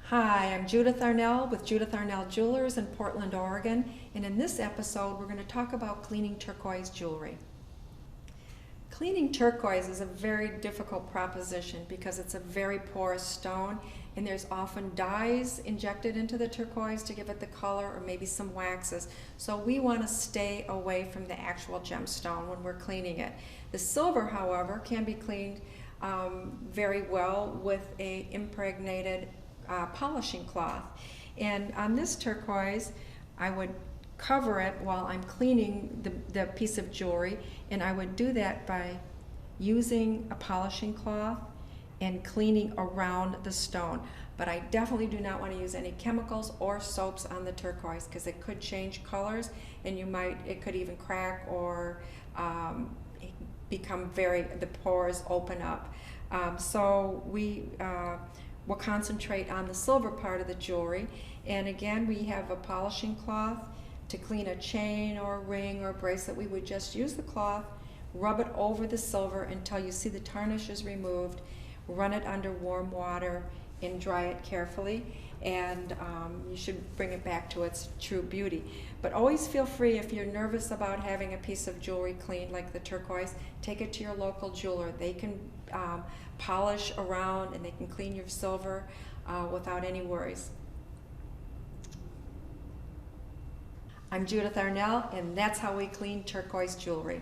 Hi, I'm Judith Arnell with Judith Arnell Jewelers in Portland, Oregon, and in this episode we're going to talk about cleaning turquoise jewelry. Cleaning turquoise is a very difficult proposition because it's a very porous stone and there's often dyes injected into the turquoise to give it the color, or maybe some waxes. So we want to stay away from the actual gemstone when we're cleaning it. The silver, however, can be cleaned very well with a impregnated polishing cloth. And on this turquoise, I would cover it while I'm cleaning the piece of jewelry, and I would do that by using a polishing cloth and cleaning around the stone. But I definitely do not want to use any chemicals or soaps on the turquoise because it could change colors and it could even crack or become the pores open up. So we'll concentrate on the silver part of the jewelry. And again, we have a polishing cloth. To clean a chain or a ring or a bracelet, we would just use the cloth, rub it over the silver until you see the tarnish is removed, run it under warm water and dry it carefully, and you should bring it back to its true beauty. But always feel free, if you're nervous about having a piece of jewelry cleaned like the turquoise, take it to your local jeweler. They can polish around and they can clean your silver without any worries. I'm Judith Arnell, and that's how we clean turquoise jewelry.